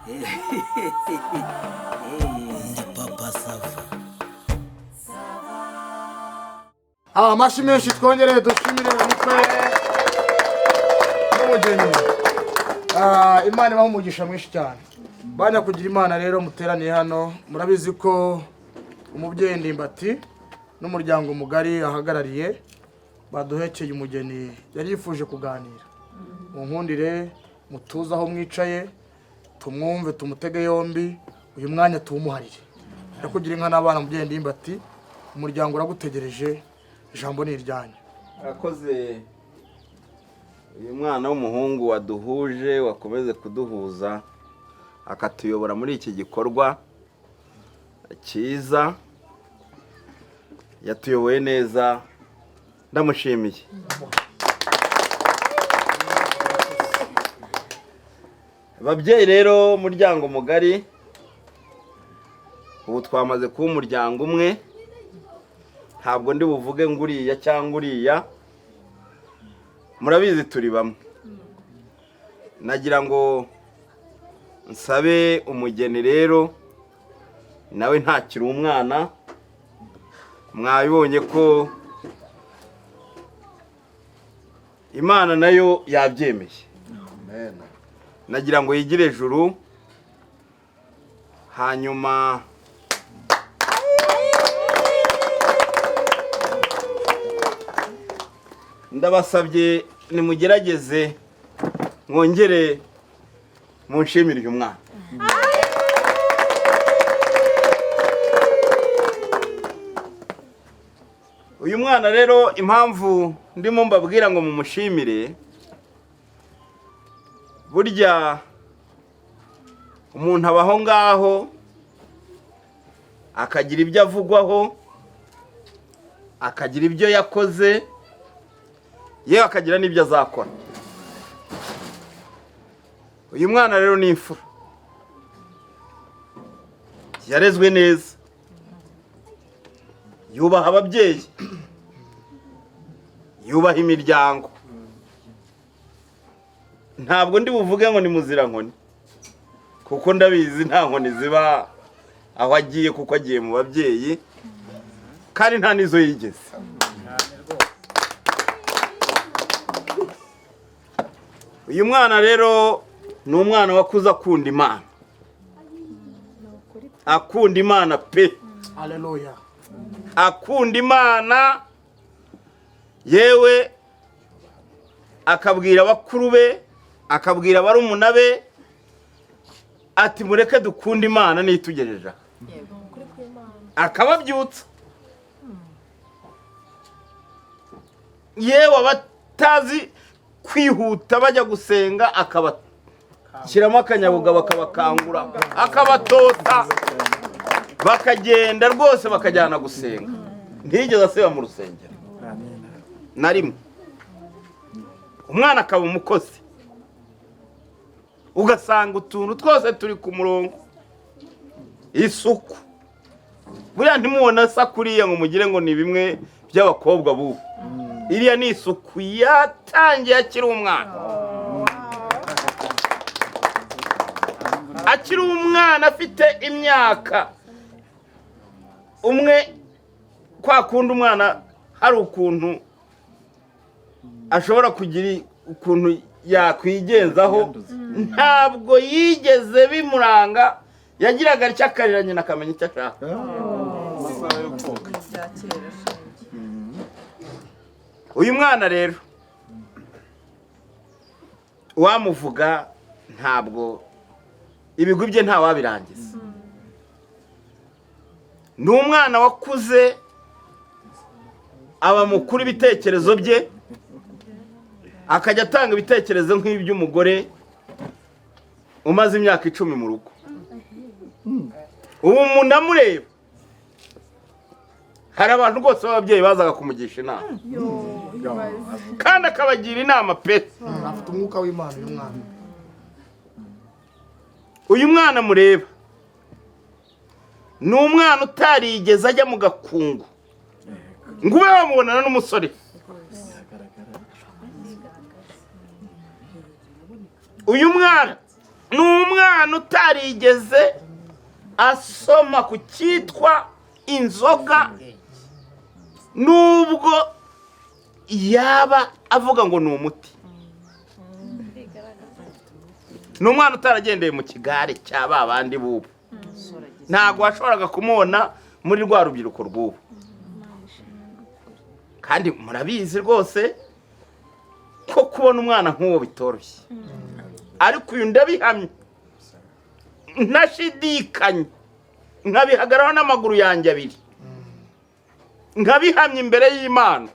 Ndi papa sava. Amashyi menshi twongere dushimire umutwe n'umugeni. Imana ibaha umugisha mwinshi cyane. Banya kugira Imana rero muteraniye hano, murabizi ko umubyeyi Ndimbati n'umuryango mugari ahagarariye baduhekeye umugeni yari yifuje kuganira. Mu nkundire mutuza aho mwicaye, tumwumve tumutege yombi, uyu mwanya tuwumuharire. Ndakugira inka n'abana mubyeyi Ndimbati, umuryango uragutegereje, ijambo ni iryanyu. Arakoze uyu mwana w'umuhungu waduhuje, wakomeze kuduhuza akatuyobora muri iki gikorwa cyiza, yatuyoboye neza, ndamushimiye. Ababyeyi rero umuryango mugari, ubu twamaze kuba umuryango umwe, ntabwo ndi buvuge nguriya cyangwa uriya, murabizi turi bamwe. Nagira ngo nsabe umugeni rero, nawe ntakiri umwana, mwabibonye ko Imana nayo yabyemeye. Nagira ngo yigire ejuru, hanyuma ndabasabye nimugerageze mwongere munshimire uyu mwana. Uyu mwana rero impamvu ndimo mbabwira ngo mumushimire, burya umuntu abaho ngaho akagira ibyo avugwaho, akagira ibyo yakoze, yewe akagira n'ibyo azakora. Uyu mwana rero ni imfura, yarezwe neza, yubaha ababyeyi, yubaha imiryango. Ntabwo ndi buvuge ngo ni muzira nkoni, kuko ndabizi nta nkoni ziba aho agiye, kuko agiye mu babyeyi kandi nta nizo yigeze. Uyu mwana rero ni umwana wakuze akunda Imana, akunda Imana pe, Haleluya. akunda Imana, yewe akabwira abakuru be, akabwira barumuna be ati mureke dukunda Imana nitugejeje. Akababyutsa, yewe abatazi kwihuta bajya gusenga akabashyiramo akanyabugabo, akabakangura, akabatota, bakagenda rwose bakajyana gusenga. Ntiyigeze asiba mu rusengero na rimwe. Umwana akaba umukozi, ugasanga utuntu twose turi ku murongo. Isuku, buriya ntimubona asa kuriya ngo mugire ngo ni bimwe by'abakobwa bubu. Iriya ni isuku yatangiye akiri umwana. Akiri umwana afite imyaka umwe, kwa kundi umwana hari ukuntu ashobora kugira ukuntu yakwigenzaho, ntabwo yigeze bimuranga, yagiraga atya akarira nyina akamenya icyo ashaka. Uyu mwana rero wamuvuga ntabwo ibigwi bye ntawabirangiza. Ni umwana wakuze aba mukuru ibitekerezo bye, akajya atanga ibitekerezo nk'iby'umugore umaze imyaka 10 mu rugo. Ubu umuntu amureba, hari abantu rwose b'ababyeyi bazaga kumugisha inama, kandi akabagira inama pe. Afite umwuka w'Imana uyu mwana. Uyu mwana mureba ni umwana utarigeze ajya mu gakungu ngo ube wamubonana n'umusore. Uyu mwana ni umwana umwana utarigeze asoma ku cyitwa inzoga, nubwo yaba avuga ngo ni umuti. Ni umwana utaragendeye mu kigare cya ba bandi bubu, ntabwo washoboraga kumubona muri rwa rubyiruko rw'ubu. Kandi murabizi rwose ko kubona umwana nk'uwo bitoroshye, ariko uyu ndabihamye ntashidikanye, nkabihagaraho n'amaguru yanjye abiri, nkabihamye imbere y'Imana.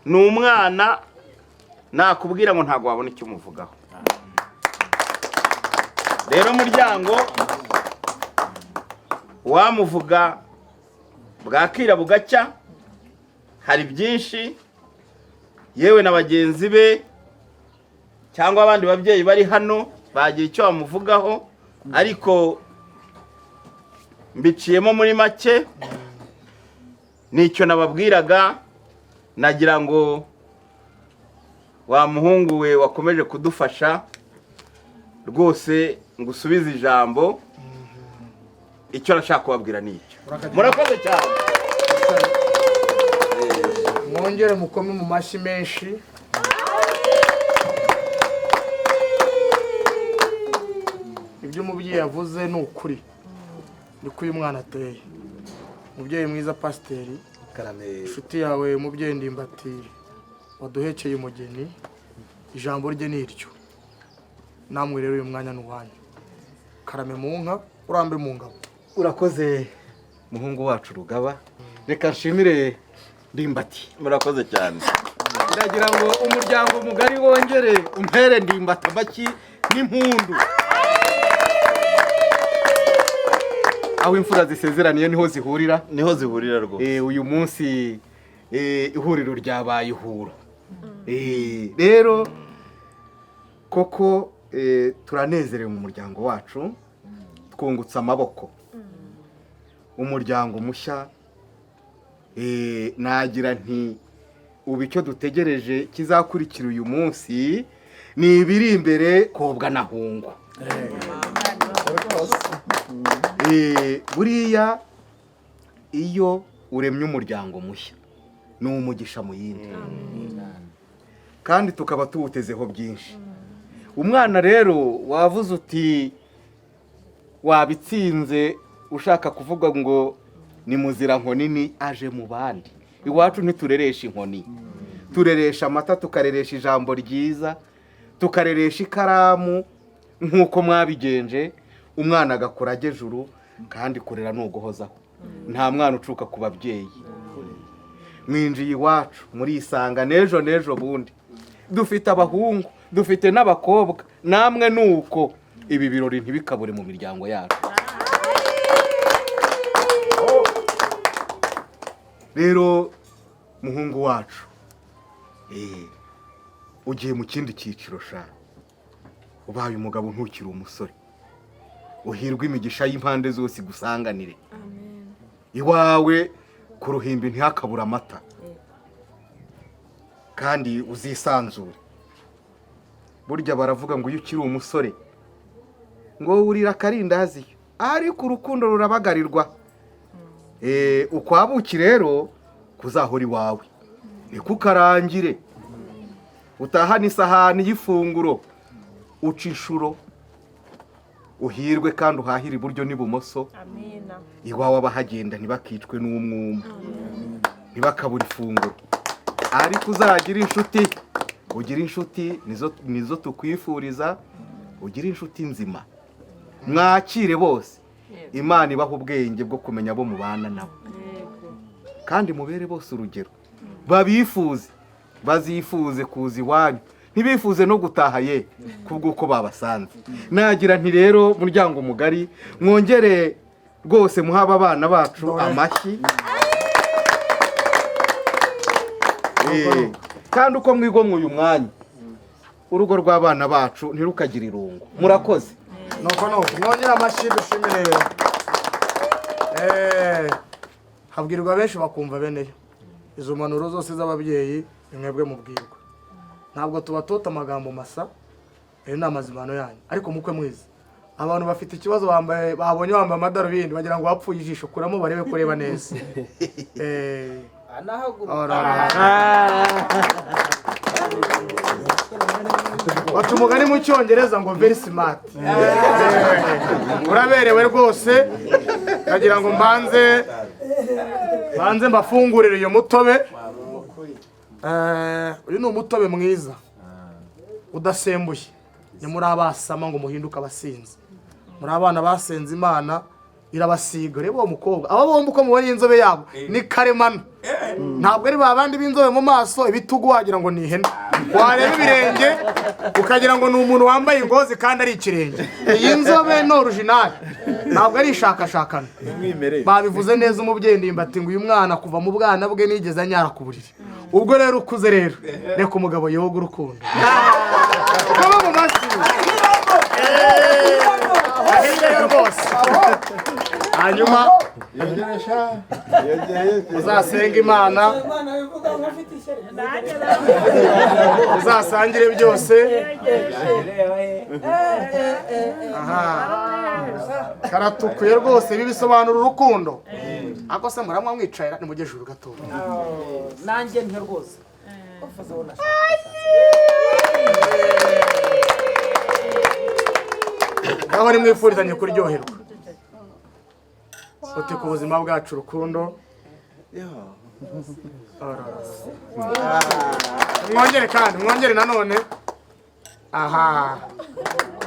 Ni umwana nakubwira ngo ntabwo wabona icyo umuvugaho. Rero muryango wamuvuga bwakira bugacya, hari byinshi yewe na bagenzi be cyangwa abandi babyeyi bari hano bagira icyo bamuvugaho, ariko mbiciyemo muri make. Nicyo nababwiraga, nagira ngo wa muhungu we wakomeje kudufasha rwose ngusubize ijambo. Icyo nashaka kubabwira nicyo. Murakoze cyane. Mwongere mukome mu mashyi menshi. Ibyo umubyeyi yavuze ni ukuri, niko uyu mwana ateye. Umubyeyi mwiza Pasiteri Karame. inshuti yawe umubyeyi Ndimbati waduhekeye umugeni, ijambo rye ni iryo. Namwe rero uyu mwanya ni uwanyu. Karame mu nka, urambe mu ngabo. Urakoze muhungu wacu Rugaba. Reka nshimire Ndimbati. Murakoze cyane. Ndagira ngo umuryango mugari wongere umpere Ndimbati amashyi n'impundu. Aho imfura zisezeraniye niho zihurira. Niho zihurira rwose. Uyu munsi ihuriro ryabaye ihura. Rero koko turanezerewe mu muryango wacu, twungutse amaboko. Umuryango mushya, nagira nti ubu icyo dutegereje kizakurikira uyu munsi ni ibiri imbere kobwa na hungu. Buriya iyo uremye umuryango mushya ni umugisha mu yindi, kandi tukaba tuwutezeho byinshi. Umwana rero wavuze uti wabitsinze ushaka kuvuga ngo ni muzira nkoni ni aje mu bandi. Iwacu ntitureresha inkoni, tureresha amata, tukareresha ijambo ryiza, tukareresha ikaramu nk'uko mwabigenje. Umwana agakura ajye juru, kandi kurera ni uguhozaho. Nta mwana ucuka ku babyeyi. Mwinjiye iwacu murisanga n'ejo bundi. Dufite abahungu, dufite n'abakobwa, namwe nuko. Ibi birori ntibikabure mu miryango yacu. Rero muhungu wacu, ugiye mu kindi cyiciro sha. Ubaye umugabo ntukiri umusore. Uhirwe imigisha y'impande zose gusanganire. Amen. Iwawe ku ruhimbi ntihakabura amata. Kandi uzisanzure. Burya baravuga ngo iyo ukiri umusore ngo urira akarindazi, ariko urukundo rurabagarirwa. Ukwabuki rero kuzahora iwawe, kukarangire. Utahana isahani y'ifunguro, uca inshuro, uhirwe kandi uhahire iburyo n'ibumoso. Amina. Iwawe abahagenda ntibakicwe n'umwuma, ntibakabura ifunguro. Ariko uzagira inshuti, ugira inshuti nizo tukwifuriza. Ugira inshuti nzima, mwakire bose. Imana ibaha ubwenge bwo kumenya abo mubana nabo, kandi mubere bose urugero. Babifuze, bazifuze kuza iwanyu, ntibifuze no gutaha ye kubw'uko babasanze. Nagira nti rero muryango mugari, mwongere rwose muhaba abana bacu amashyi. Kandi uko mwigomwe uyu mwanya, urugo rw'abana bacu ntirukagire irungu. Murakoze. Nuko mwongere amashyi dushimire. Habwirwa benshi bakumva beneyo. Izo mpanuro zose z'ababyeyi mwebwe mubwirwa. Ntabwo tubatota amagambo masa, ni amazimano yanyu. Ariko mukwe mwiza, abantu bafite ikibazo babonye wambaye amadarubindi bagira ngo wapfuye ijisho kuramo barebe kureba neza. Baca umugani mu cyongereza ngo very smart. Uraberewe rwose. Nagira ngo mbanze mbafungurire iyo mutobe. Uyu ni umutobe mwiza udasembuye. Ni muri abasama ngo muhinduka abasinzi. Muri abana basenze Imana irabasiga. Reba uwo mukobwa aba bombi uko mubona inzobe yabo ni karemano. Ntabwo ari babandi b'inzobe mu maso ibitugu wagira ngo ni ihene. Wareba ibirenge ukagira ngo ni umuntu wambaye ingozi kandi ari ikirenge. Iyi nzobe no original. Ntabwo ari ishakashakana. Babivuze neza umubyeyi Ndimbati ngo uyu mwana kuva mu bwana bwe nigeze anyara ku buriri. Ubwo rero ukuze rero reka umugabo yoga urukundo. Kaba mu masi. Hanyuma uzasenga Imana, uzasangire byose. Karatukuye rwose bibisobanura urukundo. Ako se muramwa mwicayira ni mugeje uru gato. Nanjye nte rwose. Aho ni mwifurizanye kuryoherwa. Uti ku buzima bwacu urukundo. Mwongere nanone. Aha.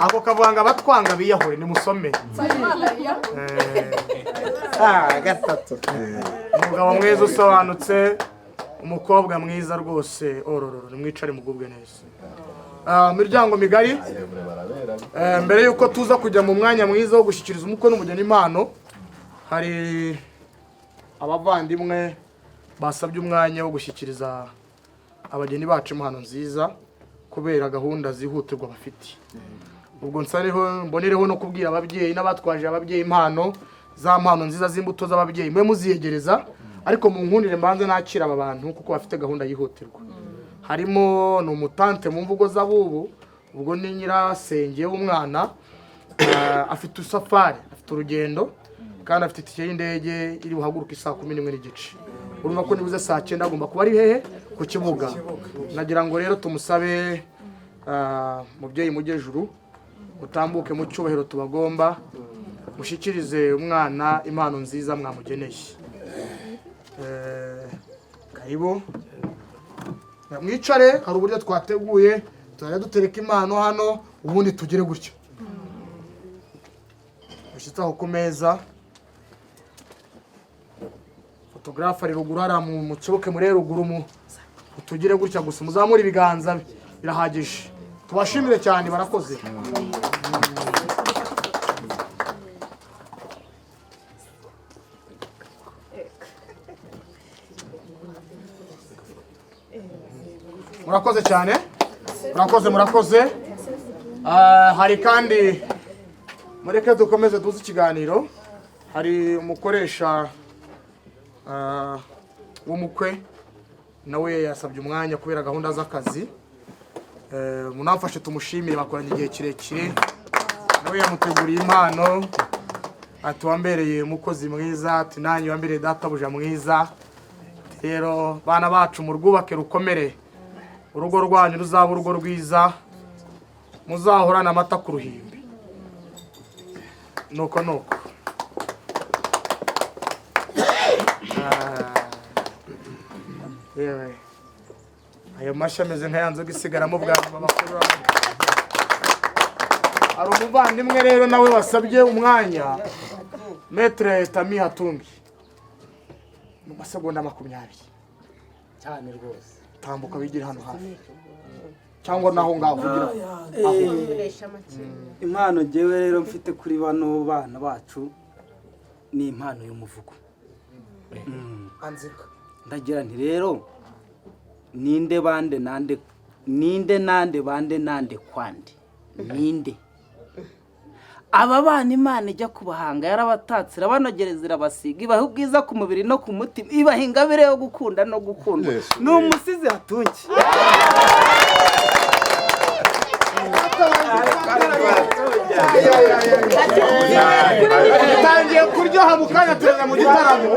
Ako kavanga batwanga biyahure ni musome. Gatatu. Umugabo mwiza usobanutse, umukobwa mwiza rwose. Orororo nimwicare mugubwe neza. Miryango migari. Mbere yuko tuza kujya mu mwanya mwiza wo gushyikiriza umukwe n'umugeni impano, hari abavandimwe basabye umwanya wo gushyikiriza abageni bacu impano nziza kubera gahunda zihutirwa bafite. Ubwo mbonereho no kubwira ababyeyi n'abatwaje ababyeyi impano za mpano nziza z'imbuto z'ababyeyi mwe muziyegereza, ariko mu nkundire mbanze nakira aba bantu kuko bafite gahunda yihutirwa. Harimo ni umutante mu mvugo z'abubu, ubwo ni nyirasenge w'umwana, afite usafari, afite urugendo kandi afite itike y'indege iri buhaguruka saa 11:15. Urumva ko nibuze saa 9 agomba kuba ari hehe ku kibuga. Nagira ngo rero tumusabe mubyeyi mujejuru utambuke mu cyubahiro tubagomba, mushikirize umwana impano nziza mwamugeneye. Karibu mwicare, hari uburyo twateguye turajya dutereka impano hano ubundi tugire gutyo. Mushitaho ku meza. Fotografa ari ruguru ara mu kibuke muri ruguru mu tugire gutya gusa muzamura ibiganza birahagije. Tubashimire cyane barakoze. Murakoze cyane. Murakoze. Hari kandi mureke dukomeze tuzi ikiganiro. Hari umukoresha w'umukwe nawe yasabye umwanya kubera gahunda z'akazi. Munamfashe tumushimire, bakoranye igihe kirekire. Nawe yamuteguriye impano, atuwambereye umukozi mwiza, ati nanyu wambereye databuja mwiza. Rero bana bacu mu rwubake rukomere, urugo rwanyu ruzaba urugo rwiza, muzahorana amata ku ruhimbi. Nuko ayo mashyi ameze nk'ayanzoga isigaramo bwa makuru. Hari umuvandimwe rero nawe wasabye umwanya, Maître Tami Hatungi, mu masegonda 20 cyane rwose. Tambuka wigira hano hafi cyangwa naho ngavugira. Impano jewe rero mfite kuri bano bana bacu ni impano y'umuvugo. Anzika Ndagira nti rero ninde bande nande kwande ninde aba bana Imana ijya kubahanga yarabatatse rabanogereza irabasiga ibaha ubwiza ku mubiri no ku mutima, ibaha ingabire yo gukunda no gukunda. Ni umusizi Hatungi. Tangiye kuryoha mu kanya tureza mu gitaramo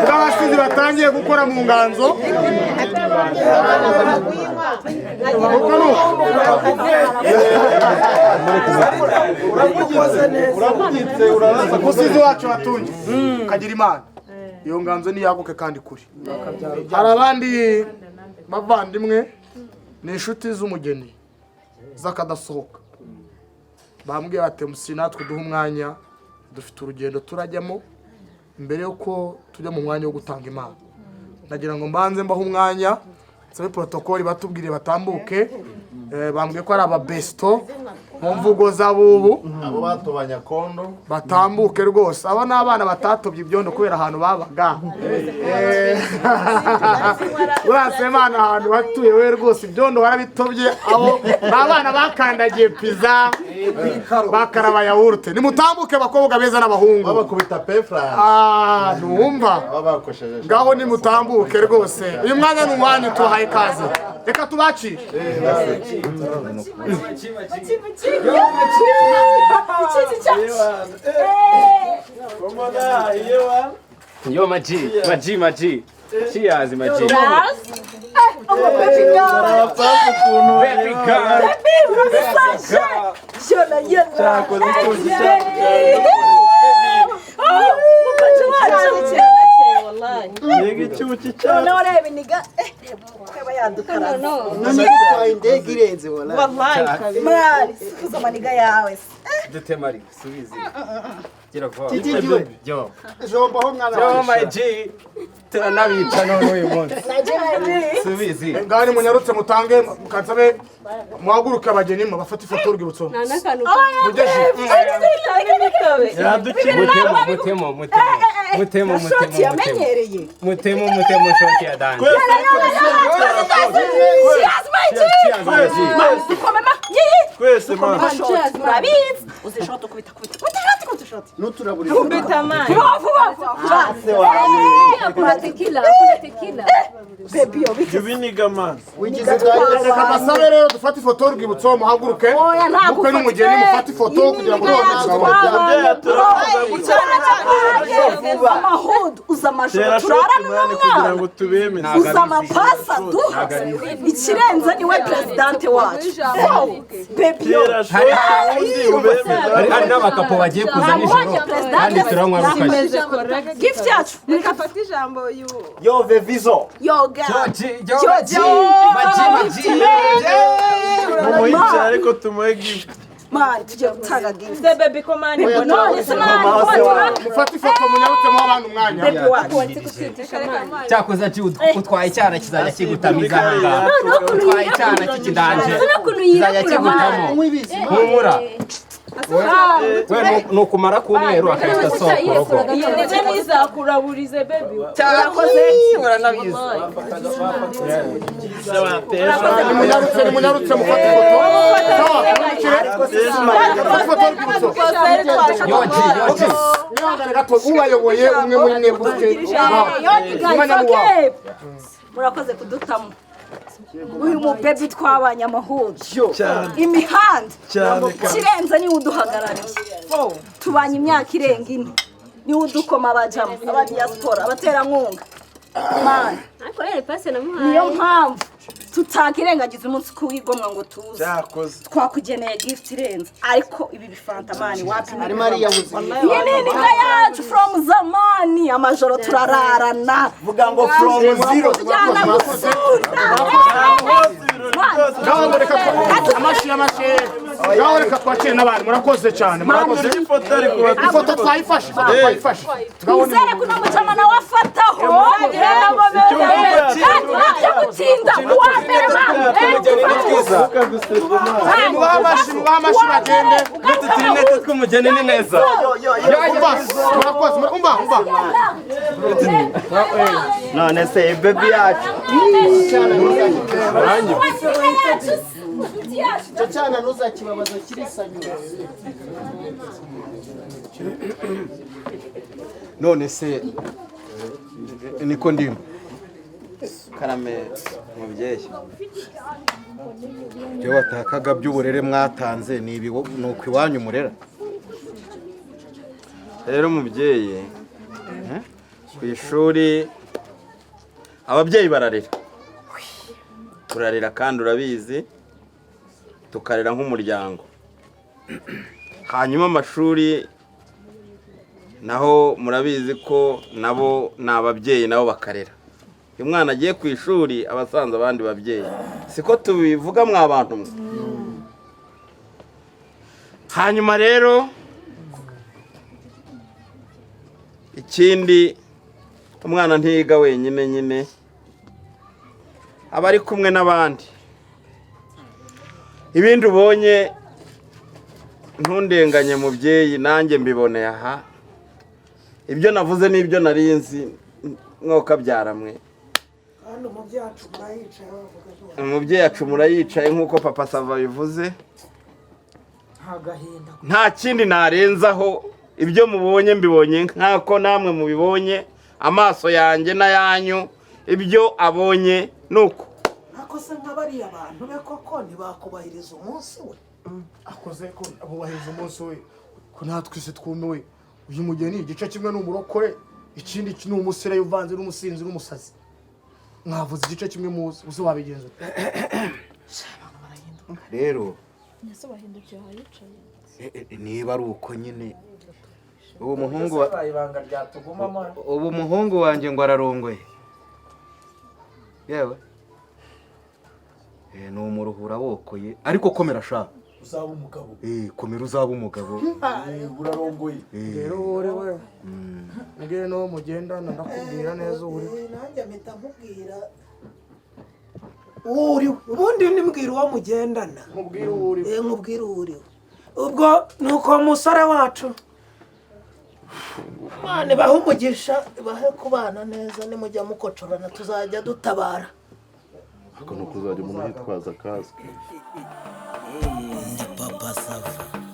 bw'abasizi batangiye gukora mu nganzo. Umusizi wacu watunge kagira imana, iyo nganzo niyaguke kandi kuri. Hari abandi bavandimwe ni inshuti z'umugeni z'akadasohoka, bambwiye bati musi natwe duha umwanya, dufite urugendo turajyamo mbere yuko tujya mu mwanya wo gutanga impano. Ndagira ngo mbanze mbaho umwanya nsabe protokoli batubwire batambuke. Bambwiye ko ari ababesto mu mvugo z'abubu, abo batobanya kondo batambuke rwose. Abo ni abana batatobye ibyondo kubera ahantu babaga. Urase Imana ahantu watuye we rwose ibyondo warabitobye. Abo ni abana bakandagiye pizza, bakaraba yawurute. Nimutambuke bakobwa beza n'abahungu, babakubita pefra. Numva babakosheje ngaho nimutambuke rwose. Uyu mwanya ni umwanya tubahaye ikaze, reka tubacire. Yo Maji. Cheers Maji. Baby girl. Ngani munyarutse mutange mukansabe muhaguruke abageni bafata ifoto y'urwibutso. Mutemo shoti ya dance. Kwese man. Jubiniga man. Reka basabe rero dufate ifoto y'urwibutso muhaguruke. Mukwe n'umugeni mufate ifoto kugira ngo amahudu uza amajoro turarana n'umwana uza amapasa duha ikirenze niwe presidente wacu. Hari n'abakapo bagiye kuza nijoro kandi turanywa rukaje. Gift yacu reka fata ijambo yo vevizo yoga Maji. Mumuhicara ariko tumuhe gift. man tugiye gutanga gift. the baby command none se man mufate ifoto munyarutse mu abandi umwanya. Cyakoze ati utwaye icyana kizajya kigutamiza hanga. Utwaye icyana kikidanje. Kizajya kigutamo. Humura. We nukumara kumweru akahita sokorogo. Niwe nizakuraburize baby. Cyakoze uranabizi. Munyarutse mufate ifoto. Ubayoboye umwe muri mwe gufite murakoze kudutamo. Uyu mu baby twabanye amahudu imihanda kirenze niwe uduhagarariye. Tubanye imyaka irenga 4 niwe udukoma abajamo aba diaspora abaterankunga. Man niyo mpamvu tutakirengagiza umunsi kuwigomwa ngo tuze. Twakugeneye gift irenze ariko ibi bifanta mani wapi ari Maria buzima. Yene yacu from zamani amajoro turararana. vuga ngo from zero. Ngaho reka twakire n'abantu murakoze cyane. Murakoze ifoto twayifashe. Twizere ko n'umucama nawe afataho. Gutinda uwambere mubamashi bagende. Tutinete tw'umugeni ni neza. Murakoze umba none se baby yacu cyana nuzakibabaza kirisanyura. none se niko ndimo karame mubyeyi ibyo watakaga by'uburere mwatanze ni uko iwanyu murera. rero mubyeyi ku ishuri ababyeyi bararira, turarira kandi urabizi, tukarera nk'umuryango. Hanyuma amashuri naho murabizi ko nabo ni ababyeyi nabo bakarera. Iyo umwana agiye ku ishuri abasanze abandi babyeyi, siko tubivuga mwa bantu mwe. Hanyuma rero ikindi, umwana ntiyiga wenyine nyine, aba ari kumwe n'abandi. Ibindi ubonye ntundenganye mubyeyi, nanjye mbiboneye aha. Ibyo navuze n'ibyo narinzi mwoka byaramwe. Umubyeyi acumura yicaye nk'uko papa Sava bivuze. Nta kindi narenzaho, ibyo mubonye mbibonye nk'ako namwe mubibonye, amaso yanjye n'ayanyu ibyo abonye nuko. Akoze nk'abariya abantu be koko ntibakubahiriza umunsi we. Akoze ko abubahiriza umunsi we, ko natwe se twumiwe. Uyu mugeni igice kimwe n'umurokore, ikindi ni umusire uvanze n'umusinzi n'umusazi. Mwavuze igice kimwe muzi, uzi wabigenza. Rero niba ari uko nyine, ubu muhungu wanjye ngo ararongoye. Yewe ni umuruhura wokoye, ariko komera sha Uzaba umugabo. Komera uzaba umugabo. Urarongoye. Rero wowe ngire no mugendana ndakubwira neza uri. Nanjye mpita nkubwira uriwe. Ubundi nimbwira uwo mugendana. Nkubwira uriwe. Nkubwira uriwe. Ubwo nuko musore wacu Mane bahe umugisha, bahe kubana neza, nimujya mukocorana tuzajya dutabara. Ako nuko uzajya umuntu yitwaza akazi. Papa Sava.